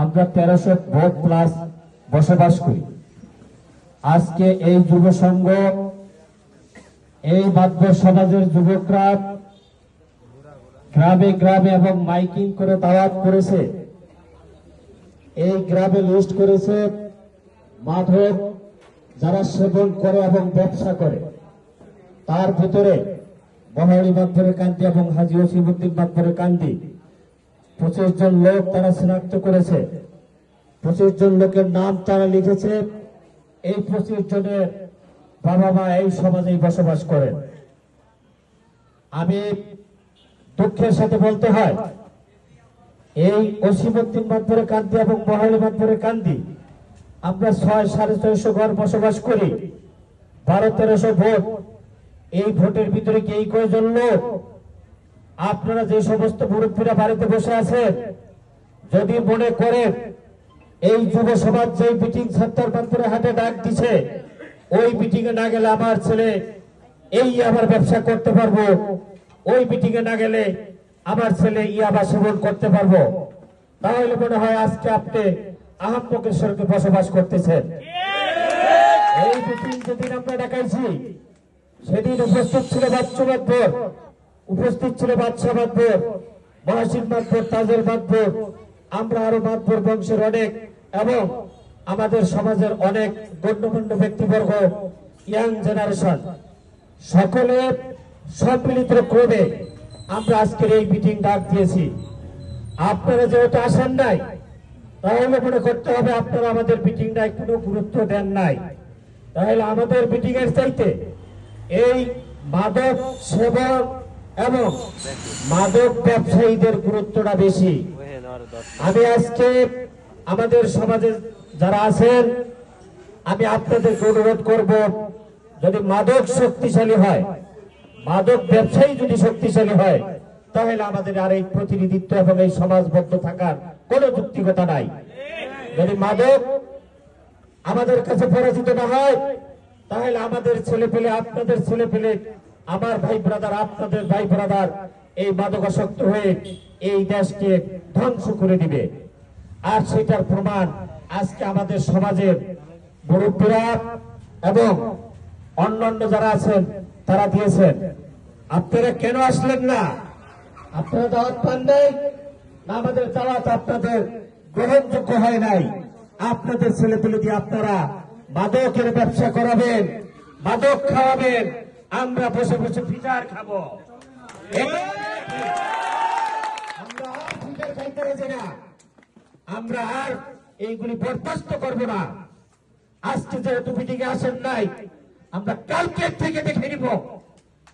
আমরা 1300 vote plus বসবাস করি। আজকে এই যুব সংঘ, এই মাতবর সমাজের যুবকরা গ্রামে গ্রামে এবং মাইকিং করে দাওয়াত করেছে। এই গ্রামে লিস্ট করেছে মাদক যারা সেবন করে এবং ব্যবসা করে, তার ভিতরে বহাড়ি মাতবরের কান্দি এবং হাজী ওসিমউদ্দিন মাতবরের কান্দি 25 জন লোক তারা শনাক্ত করেছে। 25 জন লোকের নাম তারা লিখেছে। এই 25 জনের বাবা মা এই সমাজেই বসবাস করেন। আমি দুঃখের সাথে বলতে হয়, এই ওসিমউদ্দিন মাতবরের কান্দি এবং বহাড়ি মাতবরের কান্দি আমরা 600-650 ঘর বসবাস করি। 1200-1300 ভোট। এই ভোটের ভিতরে কি এই কয়জন লোক? আপনারা যে সমস্ত মুরব্বীরা বাড়িতে বসে আছেন, যদি মনে করেন এই যুব সমাজ যে মিটিং সত্তর পান্তরে হাটে ডাক দিছে, ওই মিটিং এ না গেলে আমার ছেলে এই আবার ব্যবসা করতে পারবো, ওই মিটিং এ না গেলে আমার ছেলে ইয়াবা সেবন করতে পারবো, তাহলে মনে হয় আজকে আপনি আহম্মকের সঙ্গে বসবাস করতেছেন। এই মিটিং যেদিন আমরা ডাকাইছি, সেদিন উপস্থিত ছিল বাচ্চু মাতবর, উপস্থিত ছিল বাদশা মাতবর, মহাসিন মাতবর, তাজের মাতবর, আমরা আরো মাতবর বংশের অনেক এবং আমাদের সমাজের অনেক গণ্যমান্য ব্যক্তিবর্গ, ইয়াং জেনারেশন, সকলে সম্মিলিত ক্রমে আমরা আজকের এই মিটিং ডাক দিয়েছি। আপনারা যেহেতু আসেন নাই, তাহলে মনে করতে হবে আপনারা আমাদের মিটিংটায় কোনো গুরুত্ব দেন নাই। তাহলে আমাদের মিটিং এর চাইতে এই মাদক সেবন এবং মাদক ব্যবসায়ীদের গুরুত্বটা বেশি। আমি আজকে আমাদের সমাজে যারা আছেন, আমি আপনাদেরকে অনুরোধ করব, যদি মাদক শক্তিশালী হয়, মাদক ব্যবসায়ী যদি শক্তিশালী হয়, তাহলে আমাদের আর এই প্রতিনিধিত্ব এবং এই সমাজবদ্ধ থাকার কোন যুক্তিকতা নাই। যদি মাদক আমাদের কাছে পরাজিত না হয়, তাহলে আমাদের ছেলে পেলে, আপনাদের ছেলে পেলে, আমার ভাই ব্রাদার, আপনাদের ভাই ব্রাদার এই মাদকাসক্ত হয়ে এই দেশকে ধ্বংস করে দিবে। আর সেটার প্রমাণ আজকে আমাদের সমাজের মুরব্বীরা এবং অন্যান্য যারা আছেন তারা দিয়েছেন। আপনারা কেন আসলেন না? আপনারা দাওয়াত পান নাই না? আমাদের দাওয়াত আপনাদের গ্রহণযোগ্য হয় নাই? আপনাদের ছেলে পেলে দিয়ে আপনারা মাদকের ব্যবসা করাবেন, মাদক খাওয়াবেন, আমরা বসে বসে ফিচার খাবো। আমরা আর ফিচার খাইতে রাজি না, আমরা আর এইগুলি বরদাস্ত করবো না। আজকে যেহেতু মিটিং এ আসেন নাই, আমরা কালকে থেকে দেখে নিব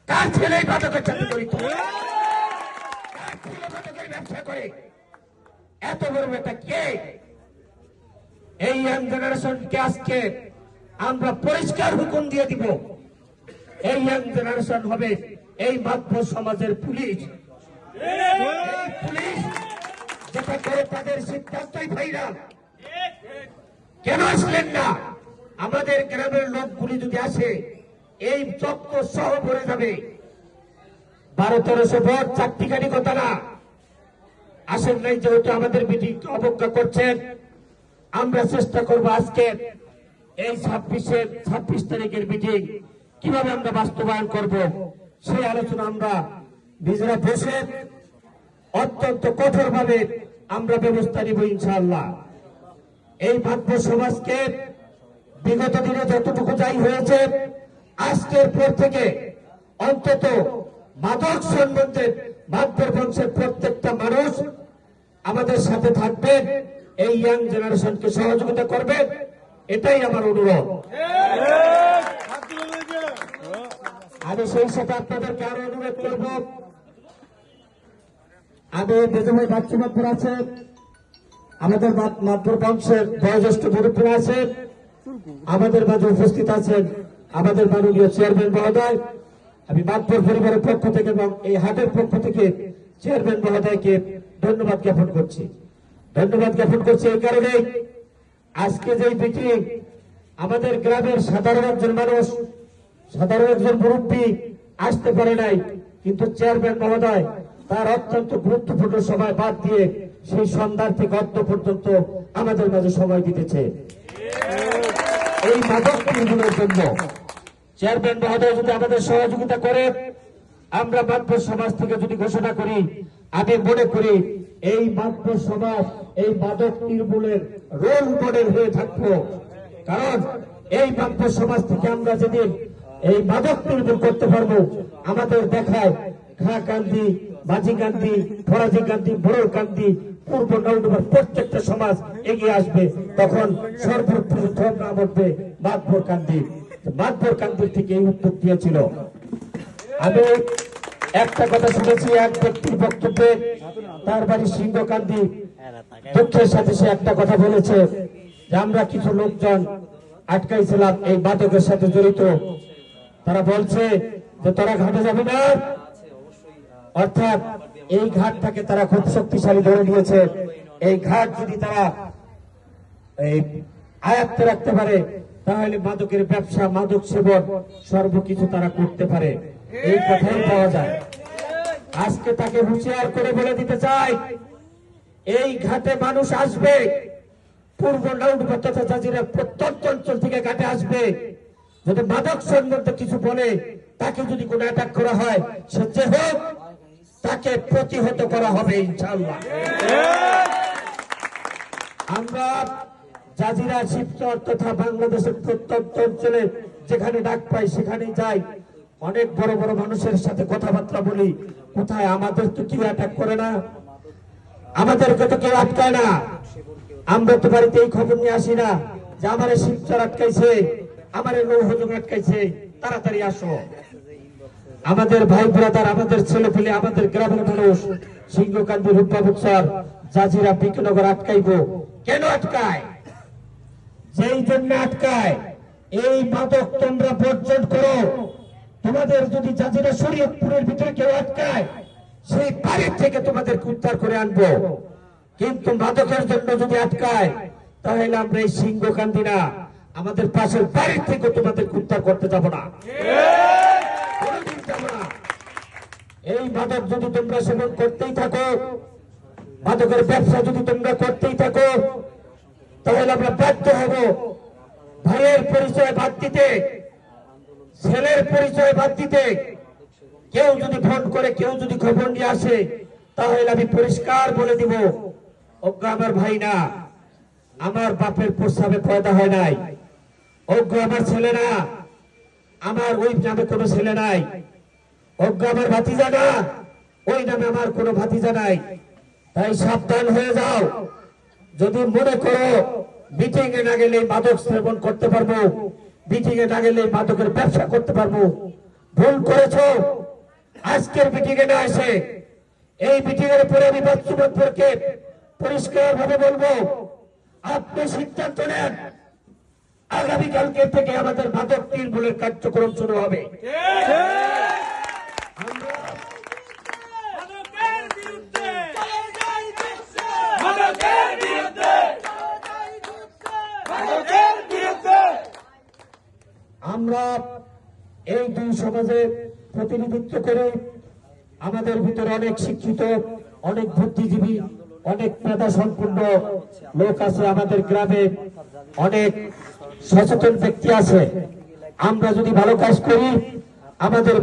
কার ছেলে মাদকের সাথে জড়িত, কার ছেলে মাদকের ব্যবসা করে। এত বড় একটা কে? এই ইয়াং জেনারেশনকে আজকে আমরা পরিষ্কার হুকুম দিয়ে দিব, এই ইয়াং জেনারেশন হবে এই মাতবর সমাজের পুলিশ। পুলিশ যেটা করে তাদের সিদ্ধান্তই ভাইরাল। কেন আসলেন না? আমাদের গ্রামের লোকগুলি যদি আসে, এই চক্কর সহ ভরে যাবে। 1200-1300 ভোট চারটিখানি কথা না। আসেন নাই যেহেতু আমাদের মিটিং অবজ্ঞা করছেন, আমরা চেষ্টা করব আজকে এই 26 তারিখের মিটিং কিভাবে আমরা বাস্তবায়ন করব, সেই আলোচনা আমরা নিজেরা বসে অত্যন্ত কঠোরভাবে আমরা ব্যবস্থা নিব ইনশাআল্লাহ। এই মাতবর সমাজকে বিগত দিনে যতটুকু যাই হয়েছে, আজকের পর থেকে অন্তত মাদক সম্বন্ধে মাতবর বংশের প্রত্যেকটা মানুষ আমাদের সাথে থাকবেন, এই ইয়াং জেনারেশনকে সহযোগিতা করবেন, এটাই আমার অনুরোধ। আমি সেই সাথে আপনাদেরকে আরো অনুরোধ করব, আমি মেজভাই বাচ্চু মাতবর আছেন, আমাদের মাতবর বংশের বয়োজ্যেষ্ঠ মুরব্বীরা আছেন, আমাদের মাঝে উপস্থিত আছেন আমাদের মাননীয় চেয়ারম্যান মহোদয়। আমি মাতবর পরিবারের পক্ষ থেকে এবং এই হাটের পক্ষ থেকে চেয়ারম্যান মহোদয়কে ধন্যবাদ জ্ঞাপন করছি। ধন্যবাদ জ্ঞাপন করছি এই কারণেই, আজকে যে মিটিং আমাদের গ্রামের সাধারণ একজন মানুষ, সাধারণ একজন মুরব্বী আসতে পারে নাই, কিন্তু চেয়ারম্যান মহোদয় তার অত্যন্ত গুরুত্বপূর্ণ সময় বাদ দিয়ে সেই সন্ধ্যার থেকে অদ্য পর্যন্ত আমাদের মাঝে সময় দিতেছে। এই মাদক নির্মূলের জন্য চেয়ারম্যান মহোদয় যদি আমাদের সহযোগিতা করে, আমরা মাতবর সমাজ থেকে যদি ঘোষণা করি, আমি মনে করি এই মাতবর সমাজ এই মাদক নির্মূলের রোল মডেল হয়ে থাকবো। কারণ এই মাতবর সমাজ থেকে আমরা যেদিন এই মাদক নির্মূল করতে পারবো, আমাদের দেখায় খাকান্দি, বাজিকান্দি, ফরাজিকান্দি, বড়কান্দি, পূর্ব নওডুবার প্রত্যেকটা সমাজ এগিয়ে আসবে। তখন সর্বপ্রথম নাম উঠবে মাতবর কান্দি। মাতবর কান্দির থেকে এই উদ্যোগ দিয়েছিল। আমি একটা কথা শুনেছি এক ব্যক্তির বক্তব্যে, তার বাড়ি সিংহকান্দি। দুঃখের সাথে সে একটা কথা বলেছে যে আমরা কিছু লোকজন আটকাইছিলাম এই মাদকের সাথে জড়িত। তারা বলছে যে তোরা ঘাটে যাবি না। অর্থাৎ এই ঘাটটাকে তারা খুব শক্তিশালী ধরে নিয়েছে। এই ঘাট যদি তারা এই আয়ত্তে রাখতে পারে, তাহলে মাদকের ব্যবসা, মাদক সেবন সর্বকিছু তারা করতে পারে। এই কথাই পাওয়া যায়। আজকে তাকে হুঁশিয়ার করে বলে দিতে চাই, এই ঘাটে মানুষ আসবে, পূর্ব নওডুবা তথা জাজিরার প্রত্যন্ত অঞ্চল থেকে ঘাটে আসবে। যদি মাদক সম্বন্ধে কিছু বলে, তাকে যদি কোনো অ্যাটাক করা হয়, সে যে হোক তাকে প্রতিহত করা হবে ইনশাআল্লাহ। আমরা জাজিরা, শিবচর তথা বাংলাদেশের প্রত্যন্ত অঞ্চলে যেখানে ডাক পাই সেখানে যাই, অনেক বড় বড় মানুষের সাথে কথাবার্তা বলি। কোথায় আমাদের তো কেউ অ্যাটাক করে না, আমাদেরকে তো কেউ আটকায় না। আমরা তো বাড়িতে এই খবর নিয়ে আসি না যে আমার শিবচর আটকাইছে, আমার নৌহজুম আটকাইছে, তাড়াতাড়ি আসো। আমাদের ভাই ব্রাদার, আমাদের ছেলে পেলে, আমাদের গ্রামের মানুষ সিংহকান্দি, রূপবাবুচর, জাজিরা, বিকনগর আটকাইব কেন? আটকায় যেই জন্য আটকায়, এই মাদক তোমরা বর্জন করো। তোমাদের যদি জাজিরা শরীয়তপুরের ভিতরে কেউ আটকায়, সেই বাড়ির থেকে তোমাদের উদ্ধার করে আনবো। কিন্তু মাদকের জন্য যদি আটকায়, তাহলে আমরা এই সিংহকান্দি না, আমাদের পাশের বাড়ির থেকে তোমাদের উদ্ধার করতে যাব না। এই মাদক যদি তোমরা সেবন করতেই থাকো, মাদকের ব্যবসা যদি তোমরা করতেই থাকো, তাহলে আমরা বাধ্য হব ভাইয়ের পরিচয় বাদ দিতে, ছেলের পরিচয় বাদ দিতে। কেউ যদি ফোন করে, কেউ যদি খবর নিয়ে আসে, তাহলে আমি পরিষ্কার বলে দিব, ওগো আমার ভাই না, আমার বাপের প্রস্তাবে পয়দা হয় নাই, ওগো আমার ছেলে না, আমার ওই নামে কোনো ছেলে নাই, ওগো আমার ভাতিজা না, ওই নামে আমার কোনো ভাতিজা নাই। তাই সাবধান হয়ে যাও। যদি মনে করো মিটিং এ না গেলে মাদক সেবন করতে পারবো, মিটিং এ না গেলে মাদকের ব্যবসা করতে পারবো, ভুল করেছো। আজকের মিটিং এ না এসে এই মিটিং এর পরে আমি বাচ্চুমতপুরকে পরিষ্কার ভাবে বলবো, আপনি সিদ্ধান্ত নেন, আগামীকালকে থেকে আমাদের মাদক নির্মূলের কার্যক্রম শুরু হবে। আমরা এই দুই সমাজের প্রতিনিধিত্ব করে, আমাদের ভিতরে অনেক শিক্ষিত, অনেক বুদ্ধিজীবী, অনেক মেধা সম্পন্ন লোক আছে, আমাদের গ্রামে অনেক সচেতন ব্যক্তি আছে। আমরা যদি ভালো কাজ করি, আমাদের